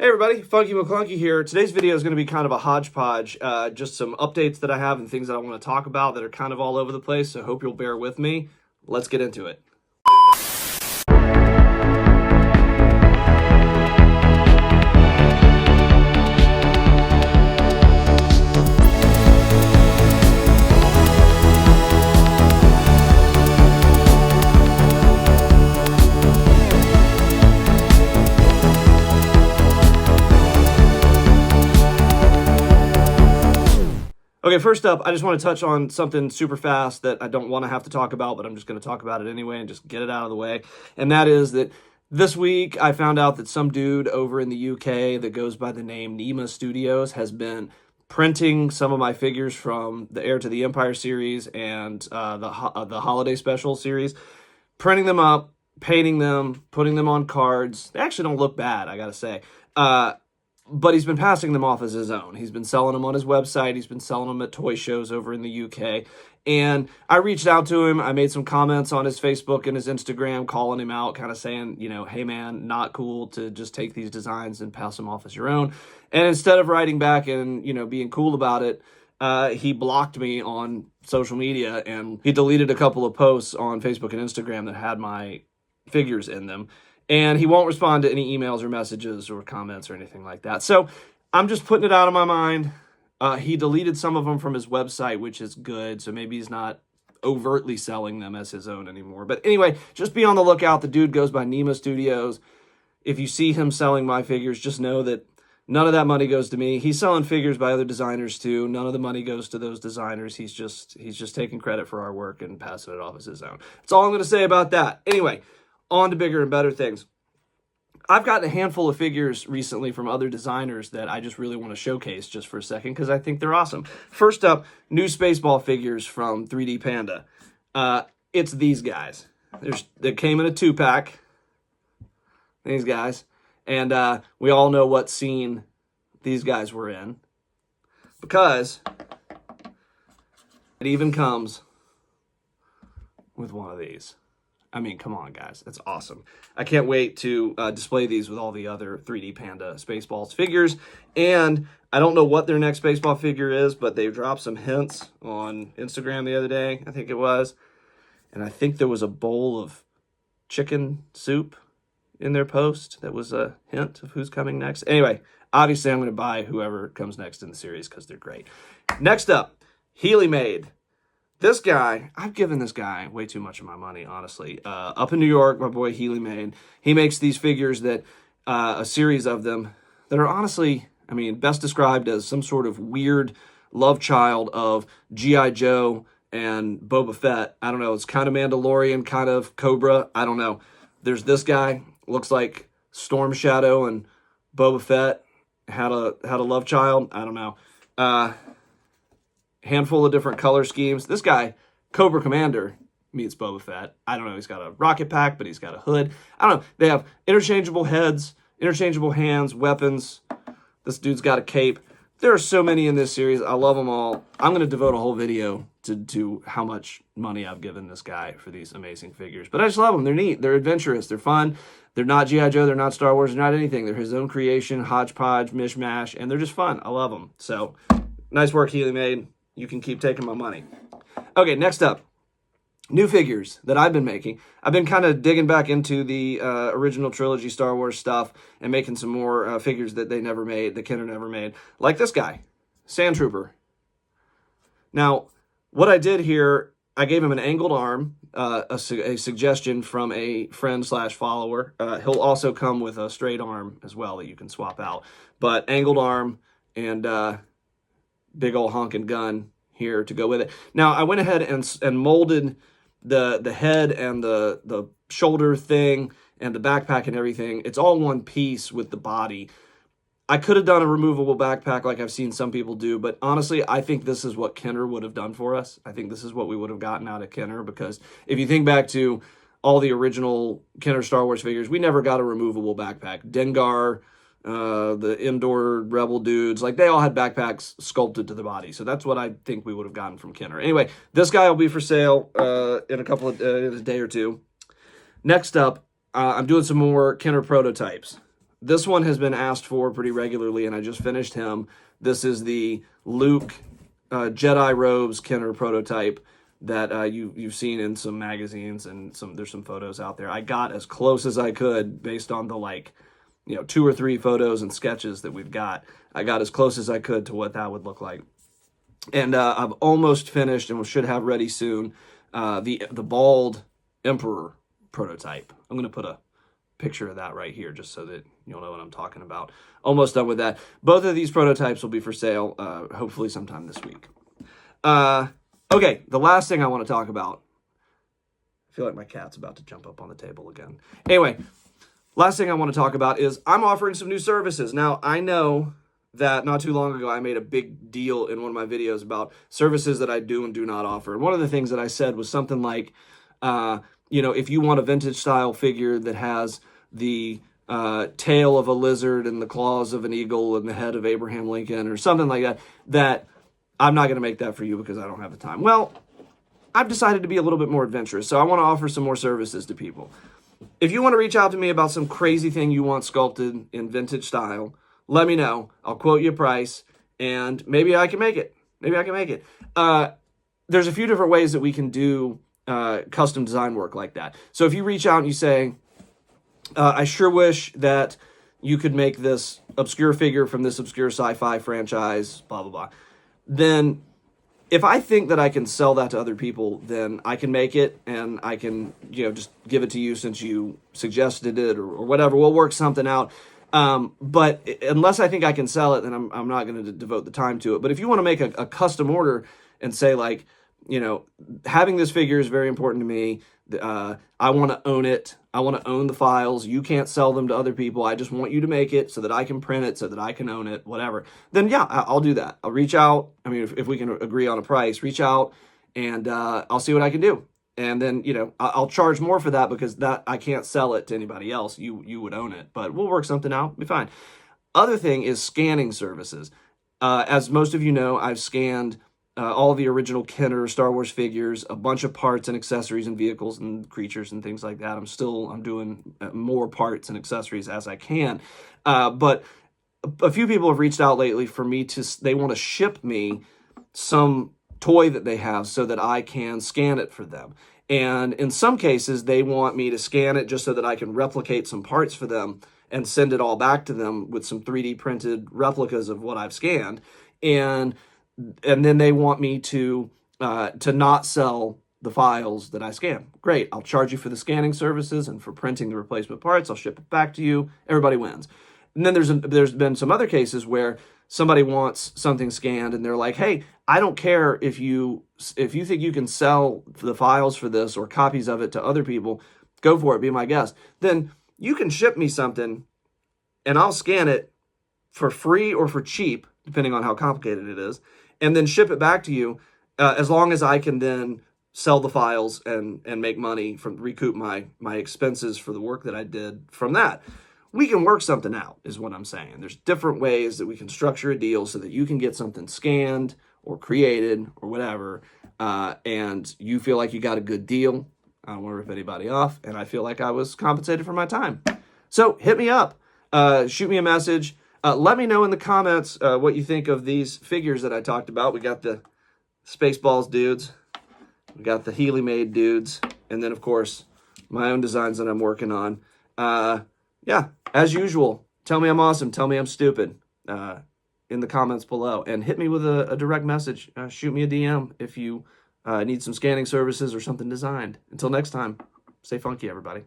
Hey everybody, Funky McClunky here. Today's video is going to be kind of a hodgepodge, just some updates that I have and things that I want to talk about that are kind of all over the place, so I hope you'll bear with me. Let's get into it. Okay, first up, I just want to touch on something super fast that I don't want to have to talk about, but I'm just going to talk about it anyway and just get it out of the way. And that is that this week I found out that some dude over in the UK that goes by the name Nema Studios has been printing some of my figures from the Heir to the Empire series and the Holiday Special series, printing them up, painting them, putting them on cards. They actually don't look bad, I gotta say. But he's been passing them off as his own. He's been selling them on his website. He's been selling them at toy shows over in the UK. And I reached out to him. I made some comments on his Facebook and his Instagram, calling him out, kind of saying, you know, hey man, not cool to just take these designs and pass them off as your own. And instead of writing back and, you know, being cool about it, he blocked me on social media and he deleted a couple of posts on Facebook and Instagram that had my figures in them. And he won't respond to any emails or messages or comments or anything like that. So I'm just putting it out of my mind. He deleted some of them from his website, which is good. So maybe he's not overtly selling them as his own anymore. But anyway, just be on the lookout. The dude goes by Nema Studios. If you see him selling my figures, just know that none of that money goes to me. He's selling figures by other designers too. None of the money goes to those designers. He's just taking credit for our work and passing it off as his own. That's all I'm going to say about that. Anyway, on to bigger and better things. I've gotten a handful of figures recently from other designers that I just really want to showcase just for a second because I think they're awesome. First up, new Spaceball figures from 3dPanda. It's these guys. They came in a 2-pack. These guys. And we all know what scene these guys were in because it even comes with one of these. I mean, come on, guys. That's awesome. I can't wait to display these with all the other 3dPanda Spaceballs figures. And I don't know what their next Spaceball figure is, but they dropped some hints on Instagram the other day, I think it was. And I think there was a bowl of chicken soup in their post that was a hint of who's coming next. Anyway, obviously I'm going to buy whoever comes next in the series because they're great. Next up, HealeyMade. This guy, I've given this guy way too much of my money, honestly. Up in New York, my boy HealeyMade, he makes these figures that, a series of them that are honestly, I mean, best described as some sort of weird love child of G.I. Joe and Boba Fett. I don't know, it's kind of Mandalorian, kind of Cobra, I don't know. There's this guy, looks like Storm Shadow and Boba Fett had a love child, I don't know. Handful of different color schemes. This guy, Cobra Commander, meets Boba Fett. I don't know, he's got a rocket pack, but he's got a hood. I don't know. They have interchangeable heads, interchangeable hands, weapons. This dude's got a cape. There are so many in this series. I love them all. I'm going to devote a whole video to how much money I've given this guy for these amazing figures. But I just love them. They're neat. They're adventurous. They're fun. They're not G.I. Joe. They're not Star Wars. They're not anything. They're his own creation, hodgepodge, mishmash, and they're just fun. I love them. So, nice work, HealeyMade. You can keep taking my money. Okay, next up, new figures that I've been making. I've been kind of digging back into the original trilogy Star Wars stuff and making some more figures that they never made, that Kenner never made. Like this guy, Sand Trooper. Now, what I did here, I gave him an angled arm, a suggestion from a friend/follower. He'll also come with a straight arm as well that you can swap out. But angled arm and big old honking gun here to go with it. Now, I went ahead and molded the head and the shoulder thing and the backpack and everything. It's all one piece with the body. I could have done a removable backpack like I've seen some people do, but honestly, I think this is what Kenner would have done for us. I think this is what we would have gotten out of Kenner, because if you think back to all the original Kenner Star Wars figures, we never got a removable backpack. Dengar, the indoor rebel dudes, like they all had backpacks sculpted to the body. So that's what I think we would have gotten from Kenner. Anyway, this guy will be for sale in a day or two. Next up, I'm doing some more Kenner prototypes. this one has been asked for pretty regularly, and I just finished him. This is the Luke Jedi Robes Kenner prototype that you've seen in some magazines, and there's some photos out there. I got as close as I could based on the 2 or 3 photos and sketches that we've got. I got as close as I could to what that would look like. And I've almost finished, and we should have ready soon, the bald Emperor prototype. I'm going to put a picture of that right here just so that you'll know what I'm talking about. Almost done with that. Both of these prototypes will be for sale hopefully sometime this week. Okay, the last thing I want to talk about. I feel like my cat's about to jump up on the table again. Anyway, last thing I want to talk about is I'm offering some new services. Now, I know that not too long ago I made a big deal in one of my videos about services that I do and do not offer. And one of the things that I said was something like, if you want a vintage style figure that has the tail of a lizard and the claws of an eagle and the head of Abraham Lincoln or something like that, that I'm not going to make that for you because I don't have the time. Well, I've decided to be a little bit more adventurous, so I want to offer some more services to people. If you want to reach out to me about some crazy thing you want sculpted in vintage style, let me know. I'll quote you a price, and maybe I can make it. There's a few different ways that we can do custom design work like that. So if you reach out and you say, I sure wish that you could make this obscure figure from this obscure sci-fi franchise, blah, blah, blah. Then if I think that I can sell that to other people, then I can make it and I can, just give it to you since you suggested it or whatever. We'll work something out. But unless I think I can sell it, then I'm not going to devote the time to it. But if you want to make a custom order and say having this figure is very important to me. I want to own it. I want to own the files. You can't sell them to other people. I just want you to make it so that I can print it, so that I can own it, whatever. Then yeah, I'll do that. I'll reach out. I mean, if we can agree on a price, reach out and I'll see what I can do. And then, I'll charge more for that because that I can't sell it to anybody else. You would own it, but we'll work something out. It'll be fine. Other thing is scanning services. As most of you know, I've scanned all the original Kenner Star Wars figures, a bunch of parts and accessories and vehicles and creatures and things like that. I'm doing more parts and accessories as I can. But a few people have reached out lately for me they want to ship me some toy that they have so that I can scan it for them. And in some cases, they want me to scan it just so that I can replicate some parts for them and send it all back to them with some 3D printed replicas of what I've scanned. And then they want me to not sell the files that I scan. Great, I'll charge you for the scanning services and for printing the replacement parts. I'll ship it back to you. Everybody wins. And then there's been some other cases where somebody wants something scanned and they're like, hey, I don't care if you think you can sell the files for this or copies of it to other people, go for it, be my guest. Then you can ship me something and I'll scan it for free or for cheap, depending on how complicated it is, and then ship it back to you as long as I can then sell the files and make money from recoup my expenses for the work that I did from that. We can work something out is what I'm saying. There's different ways that we can structure a deal so that you can get something scanned or created or whatever, and you feel like you got a good deal. I don't want to rip anybody off, and I feel like I was compensated for my time. So hit me up. Shoot me a message. Let me know in the comments what you think of these figures that I talked about. We got the Spaceballs dudes. We got the HealeyMade dudes. And then, of course, my own designs that I'm working on. Yeah, as usual, tell me I'm awesome. Tell me I'm stupid in the comments below. And hit me with a direct message. Shoot me a DM if you need some scanning services or something designed. Until next time, stay funky, everybody.